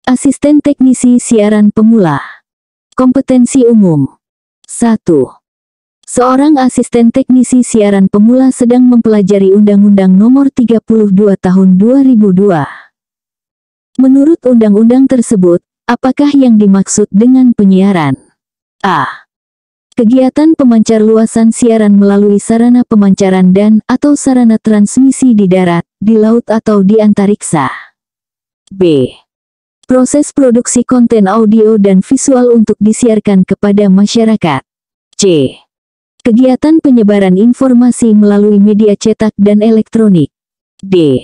Asisten teknisi siaran pemula. Kompetensi umum. 1. Seorang asisten teknisi siaran pemula sedang mempelajari Undang-Undang Nomor 32 Tahun 2002. Menurut undang-undang tersebut, apakah yang dimaksud dengan penyiaran? A. Kegiatan pemancar luasan siaran melalui sarana pemancaran dan/atau sarana transmisi di darat, di laut atau di antariksa. B. Proses produksi konten audio dan visual untuk disiarkan kepada masyarakat. C. Kegiatan penyebaran informasi melalui media cetak dan elektronik. D.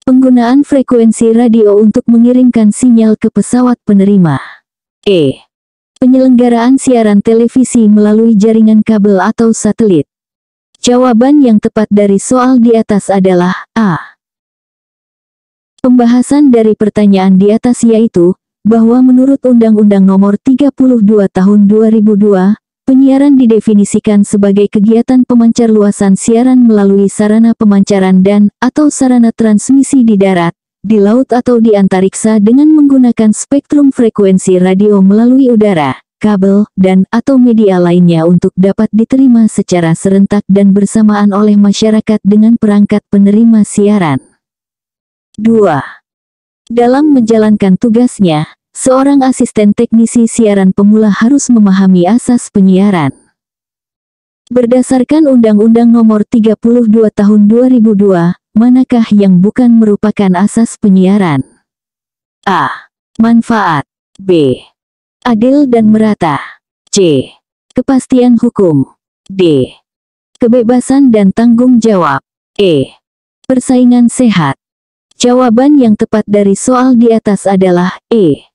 Penggunaan frekuensi radio untuk mengirimkan sinyal ke pesawat penerima. E. Penyelenggaraan siaran televisi melalui jaringan kabel atau satelit. Jawaban yang tepat dari soal di atas adalah A. Pembahasan dari pertanyaan di atas yaitu, bahwa menurut Undang-Undang Nomor 32 Tahun 2002, penyiaran didefinisikan sebagai kegiatan pemancar luasan siaran melalui sarana pemancaran dan/atau sarana transmisi di darat, di laut atau di antariksa dengan menggunakan spektrum frekuensi radio melalui udara, kabel, dan/atau media lainnya untuk dapat diterima secara serentak dan bersamaan oleh masyarakat dengan perangkat penerima siaran. 2. Dalam menjalankan tugasnya, seorang asisten teknisi siaran pemula harus memahami asas penyiaran. Berdasarkan Undang-Undang Nomor 32 Tahun 2002, manakah yang bukan merupakan asas penyiaran? A. Manfaat. B. Adil dan merata. C. Kepastian hukum. D. Kebebasan dan tanggung jawab. E. Persaingan sehat. Jawaban yang tepat dari soal di atas adalah E.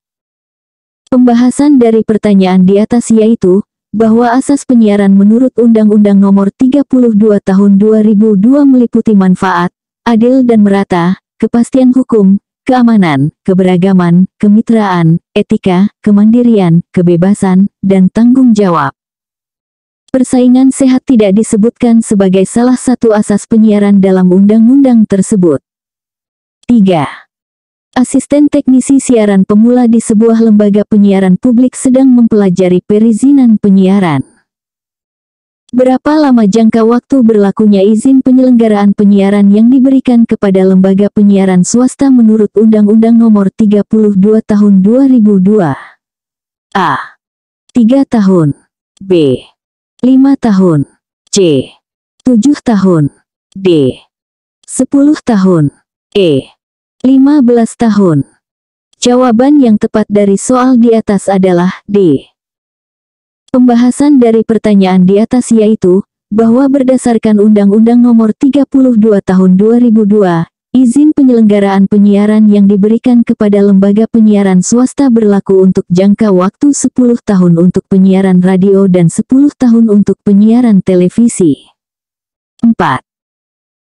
Pembahasan dari pertanyaan di atas yaitu, bahwa asas penyiaran menurut Undang-Undang Nomor 32 Tahun 2002 meliputi manfaat, adil dan merata, kepastian hukum, keamanan, keberagaman, kemitraan, etika, kemandirian, kebebasan, dan tanggung jawab. Persaingan sehat tidak disebutkan sebagai salah satu asas penyiaran dalam undang-undang tersebut. 3. Asisten teknisi siaran pemula di sebuah lembaga penyiaran publik sedang mempelajari perizinan penyiaran. Berapa lama jangka waktu berlakunya izin penyelenggaraan penyiaran yang diberikan kepada lembaga penyiaran swasta menurut Undang-Undang Nomor 32 Tahun 2002? A. 3 tahun. B. 5 tahun. C. 7 tahun. D. 10 tahun. E. 15 tahun. Jawaban yang tepat dari soal di atas adalah D. Pembahasan dari pertanyaan di atas yaitu, bahwa berdasarkan Undang-Undang Nomor 32 Tahun 2002, izin penyelenggaraan penyiaran yang diberikan kepada lembaga penyiaran swasta berlaku untuk jangka waktu 10 tahun untuk penyiaran radio dan 10 tahun untuk penyiaran televisi. 4.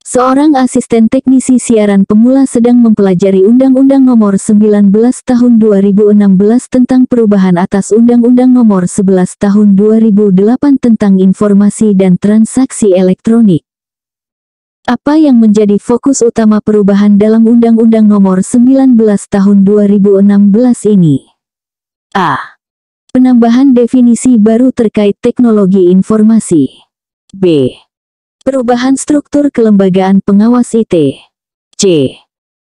Seorang asisten teknisi siaran pemula sedang mempelajari Undang-Undang Nomor 19 Tahun 2016 tentang perubahan atas Undang-Undang Nomor 11 Tahun 2008 tentang informasi dan transaksi elektronik. Apa yang menjadi fokus utama perubahan dalam Undang-Undang Nomor 19 Tahun 2016 ini? A. Penambahan definisi baru terkait teknologi informasi. B. Perubahan struktur kelembagaan pengawas IT. C.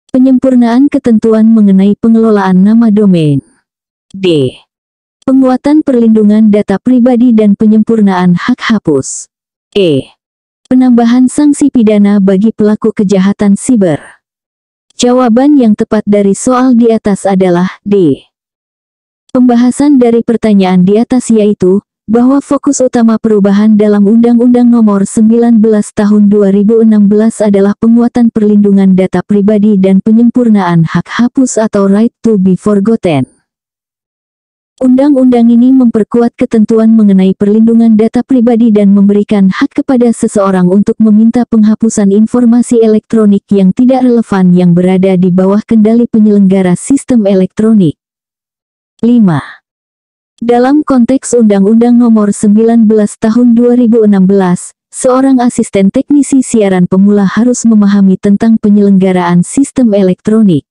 Penyempurnaan ketentuan mengenai pengelolaan nama domain. D. Penguatan perlindungan data pribadi dan penyempurnaan hak hapus. E. Penambahan sanksi pidana bagi pelaku kejahatan siber. Jawaban yang tepat dari soal di atas adalah D. Pembahasan dari pertanyaan di atas yaitu, bahwa fokus utama perubahan dalam Undang-Undang Nomor 19 Tahun 2016 adalah penguatan perlindungan data pribadi dan penyempurnaan hak hapus atau right to be forgotten. Undang-undang ini memperkuat ketentuan mengenai perlindungan data pribadi dan memberikan hak kepada seseorang untuk meminta penghapusan informasi elektronik yang tidak relevan yang berada di bawah kendali penyelenggara sistem elektronik. 5. Dalam konteks Undang-Undang Nomor 19 Tahun 2016, seorang asisten teknisi siaran pemula harus memahami tentang penyelenggaraan sistem elektronik.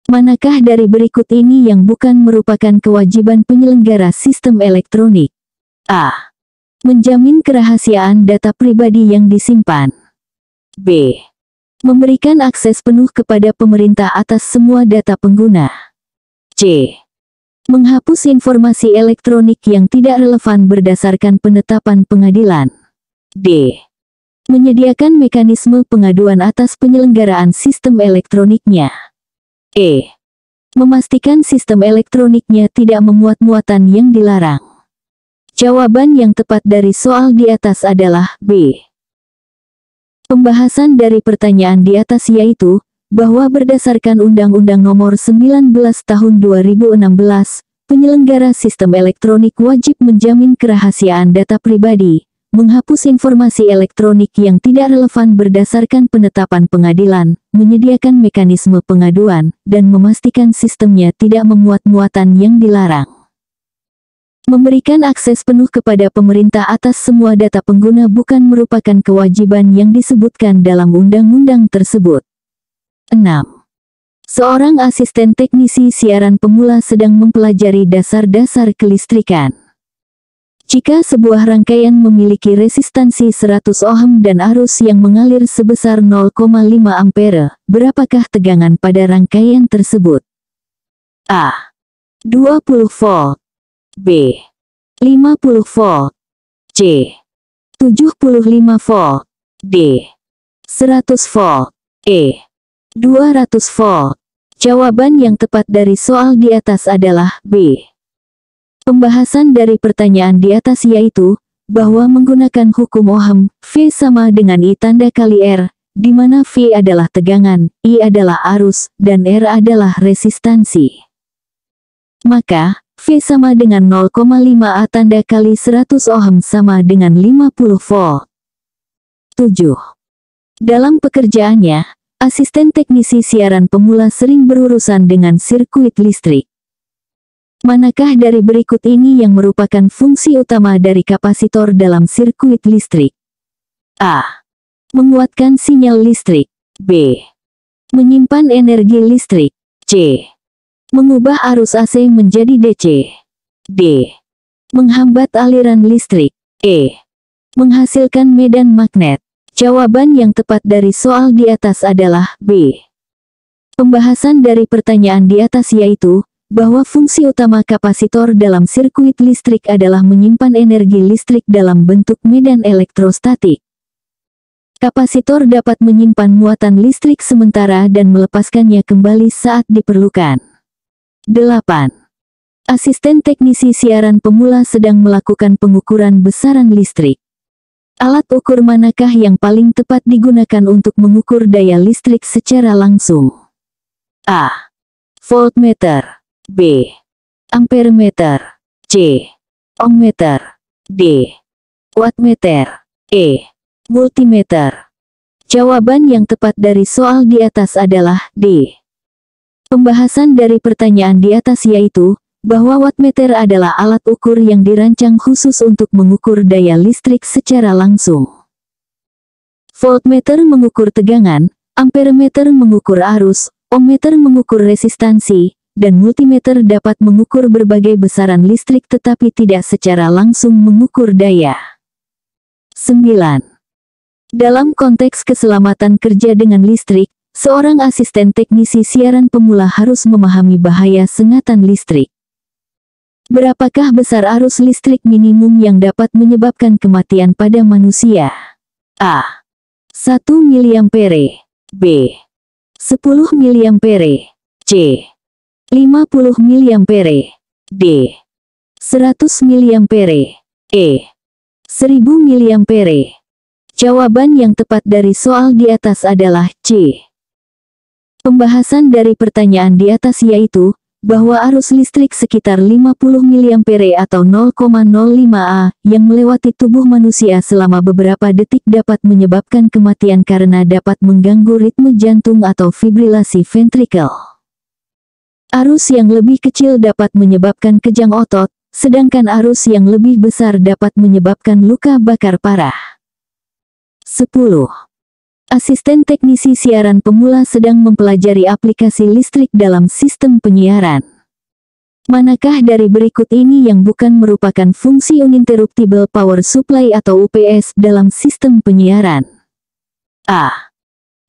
Manakah dari berikut ini yang bukan merupakan kewajiban penyelenggara sistem elektronik? A. Menjamin kerahasiaan data pribadi yang disimpan. B. Memberikan akses penuh kepada pemerintah atas semua data pengguna. C. Menghapus informasi elektronik yang tidak relevan berdasarkan penetapan pengadilan. D. Menyediakan mekanisme pengaduan atas penyelenggaraan sistem elektroniknya. E. Memastikan sistem elektroniknya tidak memuat muatan yang dilarang. Jawaban yang tepat dari soal di atas adalah B. Pembahasan dari pertanyaan di atas yaitu, bahwa berdasarkan Undang-Undang Nomor 19 Tahun 2016, penyelenggara sistem elektronik wajib menjamin kerahasiaan data pribadi, menghapus informasi elektronik yang tidak relevan berdasarkan penetapan pengadilan, menyediakan mekanisme pengaduan, dan memastikan sistemnya tidak memuat muatan yang dilarang. Memberikan akses penuh kepada pemerintah atas semua data pengguna bukan merupakan kewajiban yang disebutkan dalam undang-undang tersebut. 6. Seorang asisten teknisi siaran pemula sedang mempelajari dasar-dasar kelistrikan. Jika sebuah rangkaian memiliki resistansi 100 ohm dan arus yang mengalir sebesar 0,5 ampere, berapakah tegangan pada rangkaian tersebut? A. 20 volt. B. 50 volt. C. 75 volt. D. 100 volt. E. 200 volt. Jawaban yang tepat dari soal di atas adalah B. Pembahasan dari pertanyaan di atas yaitu, bahwa menggunakan hukum Ohm, V sama dengan I tanda kali R, di mana V adalah tegangan, I adalah arus, dan R adalah resistansi. Maka, V sama dengan 0,5 A tanda kali 100 ohm sama dengan 50 volt. 7. Dalam pekerjaannya, asisten teknisi siaran pemula sering berurusan dengan sirkuit listrik. Manakah dari berikut ini yang merupakan fungsi utama dari kapasitor dalam sirkuit listrik? A. Menguatkan sinyal listrik. B. Menyimpan energi listrik. C. Mengubah arus AC menjadi DC. D. Menghambat aliran listrik. E. Menghasilkan medan magnet. Jawaban yang tepat dari soal di atas adalah B. Pembahasan dari pertanyaan di atas yaitu, bahwa fungsi utama kapasitor dalam sirkuit listrik adalah menyimpan energi listrik dalam bentuk medan elektrostatik. Kapasitor dapat menyimpan muatan listrik sementara dan melepaskannya kembali saat diperlukan. 8. Asisten teknisi siaran pemula sedang melakukan pengukuran besaran listrik. Alat ukur manakah yang paling tepat digunakan untuk mengukur daya listrik secara langsung? A. Voltmeter. B. Ampermeter. C. Ohmmeter. D. Wattmeter. E. Multimeter. Jawaban yang tepat dari soal di atas adalah D. Pembahasan dari pertanyaan di atas yaitu, bahwa wattmeter adalah alat ukur yang dirancang khusus untuk mengukur daya listrik secara langsung. Voltmeter mengukur tegangan, ampermeter mengukur arus, ohmmeter mengukur resistansi, dan multimeter dapat mengukur berbagai besaran listrik tetapi tidak secara langsung mengukur daya. 9. Dalam konteks keselamatan kerja dengan listrik, seorang asisten teknisi siaran pemula harus memahami bahaya sengatan listrik. Berapakah besar arus listrik minimum yang dapat menyebabkan kematian pada manusia? A. 1 mA. B. 10 mA. C. 50 mA. D. 100 mA. E. 1000 mA. Jawaban yang tepat dari soal di atas adalah C. Pembahasan dari pertanyaan di atas yaitu, bahwa arus listrik sekitar 50 mA atau 0,05 A yang melewati tubuh manusia selama beberapa detik dapat menyebabkan kematian karena dapat mengganggu ritme jantung atau fibrilasi ventrikel. Arus yang lebih kecil dapat menyebabkan kejang otot, sedangkan arus yang lebih besar dapat menyebabkan luka bakar parah. 10. Asisten teknisi siaran pemula sedang mempelajari aplikasi listrik dalam sistem penyiaran. Manakah dari berikut ini yang bukan merupakan fungsi uninterruptible power supply atau UPS dalam sistem penyiaran? A.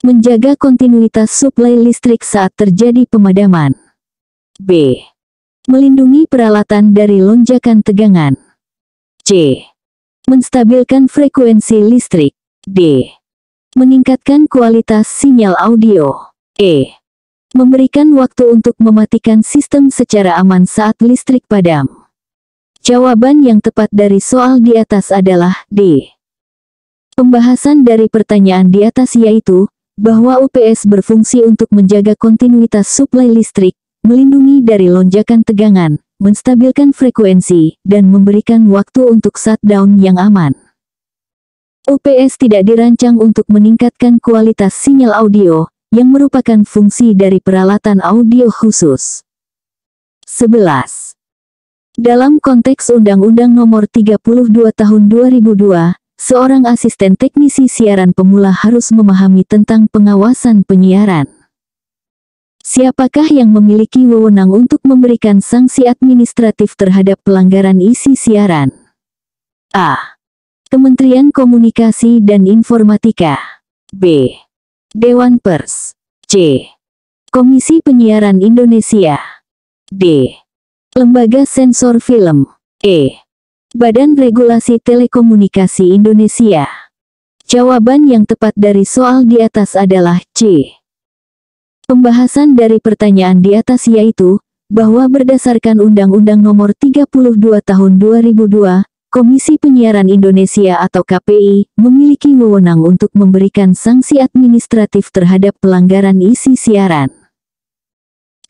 Menjaga kontinuitas suplai listrik saat terjadi pemadaman. B. Melindungi peralatan dari lonjakan tegangan. C. Menstabilkan frekuensi listrik. D. Meningkatkan kualitas sinyal audio. E. Memberikan waktu untuk mematikan sistem secara aman saat listrik padam. Jawaban yang tepat dari soal di atas adalah D. Pembahasan dari pertanyaan di atas yaitu, bahwa UPS berfungsi untuk menjaga kontinuitas suplai listrik, melindungi dari lonjakan tegangan, menstabilkan frekuensi, dan memberikan waktu untuk shutdown yang aman. UPS tidak dirancang untuk meningkatkan kualitas sinyal audio, yang merupakan fungsi dari peralatan audio khusus. 11. Dalam konteks Undang-Undang Nomor 32 Tahun 2002, seorang asisten teknisi siaran pemula harus memahami tentang pengawasan penyiaran. Siapakah yang memiliki wewenang untuk memberikan sanksi administratif terhadap pelanggaran isi siaran? A. Kementerian Komunikasi dan Informatika. B. Dewan Pers. C. Komisi Penyiaran Indonesia. D. Lembaga Sensor Film. E. Badan Regulasi Telekomunikasi Indonesia. Jawaban yang tepat dari soal di atas adalah C. Pembahasan dari pertanyaan di atas yaitu, bahwa berdasarkan Undang-Undang Nomor 32 Tahun 2002, Komisi Penyiaran Indonesia atau KPI, memiliki wewenang untuk memberikan sanksi administratif terhadap pelanggaran isi siaran.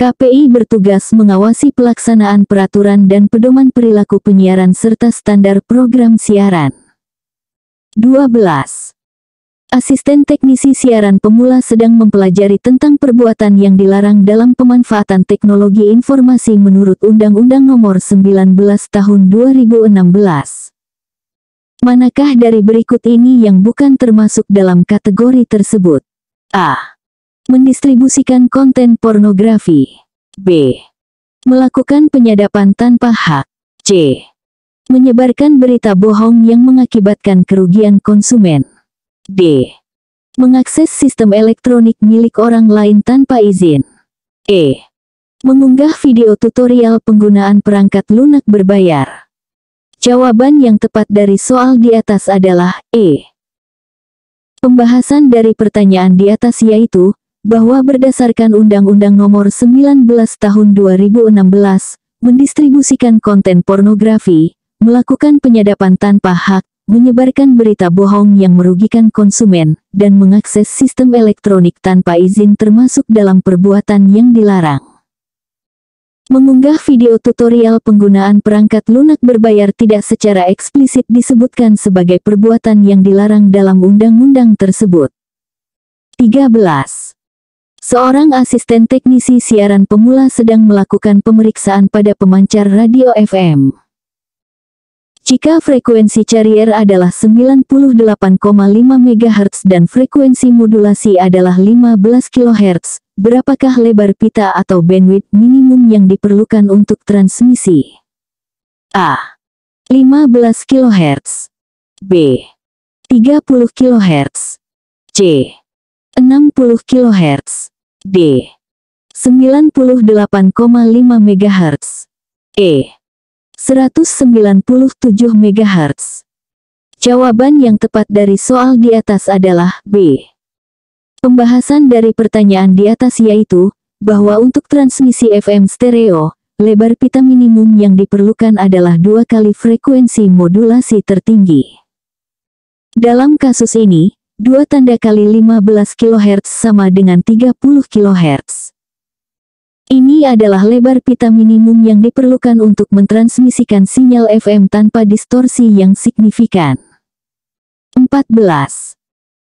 KPI bertugas mengawasi pelaksanaan peraturan dan pedoman perilaku penyiaran serta standar program siaran. 12. Asisten teknisi siaran pemula sedang mempelajari tentang perbuatan yang dilarang dalam pemanfaatan teknologi informasi menurut Undang-Undang Nomor 19 Tahun 2016. Manakah dari berikut ini yang bukan termasuk dalam kategori tersebut? A. Mendistribusikan konten pornografi. B. Melakukan penyadapan tanpa hak. C. Menyebarkan berita bohong yang mengakibatkan kerugian konsumen. D. Mengakses sistem elektronik milik orang lain tanpa izin. E. Mengunggah video tutorial penggunaan perangkat lunak berbayar. Jawaban yang tepat dari soal di atas adalah E. Pembahasan dari pertanyaan di atas yaitu, bahwa berdasarkan Undang-Undang Nomor 19 Tahun 2016, mendistribusikan konten pornografi, melakukan penyadapan tanpa hak, menyebarkan berita bohong yang merugikan konsumen, dan mengakses sistem elektronik tanpa izin termasuk dalam perbuatan yang dilarang. Mengunggah video tutorial penggunaan perangkat lunak berbayar tidak secara eksplisit disebutkan sebagai perbuatan yang dilarang dalam undang-undang tersebut. 13. Seorang asisten teknisi siaran pemula sedang melakukan pemeriksaan pada pemancar radio FM. Jika frekuensi carrier adalah 98,5 MHz dan frekuensi modulasi adalah 15 kHz, berapakah lebar pita atau bandwidth minimum yang diperlukan untuk transmisi? A. 15 kHz. B. 30 kHz. C. 60 kHz. D. 98,5 MHz. E. 197 MHz. Jawaban yang tepat dari soal di atas adalah B. Pembahasan dari pertanyaan di atas yaitu, bahwa untuk transmisi FM stereo, lebar pita minimum yang diperlukan adalah 2 kali frekuensi modulasi tertinggi. Dalam kasus ini, 2 tanda kali 15 kHz sama dengan 30 kHz. Ini adalah lebar pita minimum yang diperlukan untuk mentransmisikan sinyal FM tanpa distorsi yang signifikan. 14.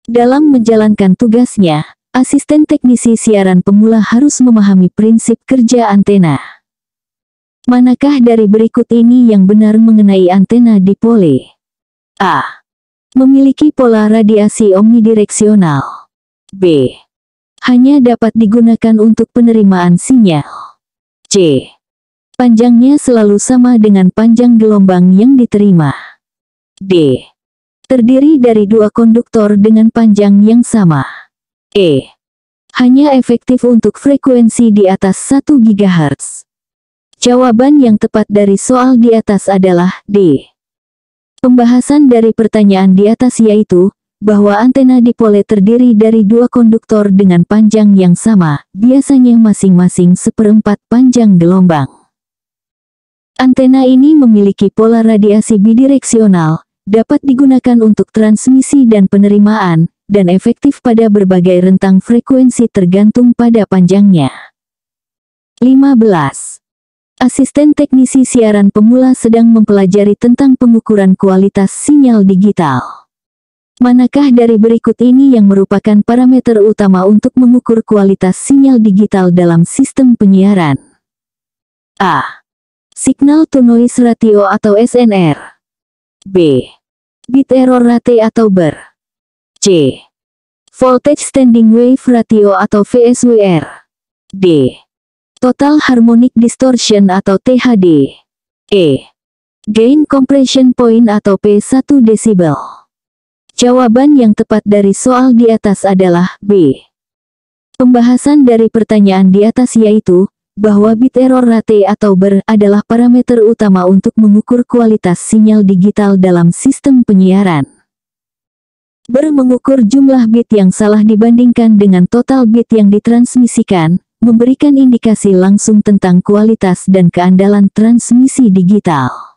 Dalam menjalankan tugasnya, asisten teknisi siaran pemula harus memahami prinsip kerja antena. Manakah dari berikut ini yang benar mengenai antena dipole? A. Memiliki pola radiasi omnidireksional. B. Hanya dapat digunakan untuk penerimaan sinyal. C. Panjangnya selalu sama dengan panjang gelombang yang diterima. D. Terdiri dari dua konduktor dengan panjang yang sama. E. Hanya efektif untuk frekuensi di atas 1 GHz. Jawaban yang tepat dari soal di atas adalah D. Pembahasan dari pertanyaan di atas yaitu, bahwa antena dipole terdiri dari dua konduktor dengan panjang yang sama, biasanya masing-masing seperempat panjang gelombang. Antena ini memiliki pola radiasi bidireksional, dapat digunakan untuk transmisi dan penerimaan, dan efektif pada berbagai rentang frekuensi tergantung pada panjangnya. 15. Asisten teknisi siaran pemula sedang mempelajari tentang pengukuran kualitas sinyal digital. Manakah dari berikut ini yang merupakan parameter utama untuk mengukur kualitas sinyal digital dalam sistem penyiaran? A. Signal to noise ratio atau SNR. B. Bit error rate atau BER. C. Voltage standing wave ratio atau VSWR. D. Total harmonic distortion atau THD. E. Gain compression point atau P1 decibel. Jawaban yang tepat dari soal di atas adalah B. Pembahasan dari pertanyaan di atas yaitu, bahwa bit error rate atau BER adalah parameter utama untuk mengukur kualitas sinyal digital dalam sistem penyiaran. BER mengukur jumlah bit yang salah dibandingkan dengan total bit yang ditransmisikan, memberikan indikasi langsung tentang kualitas dan keandalan transmisi digital.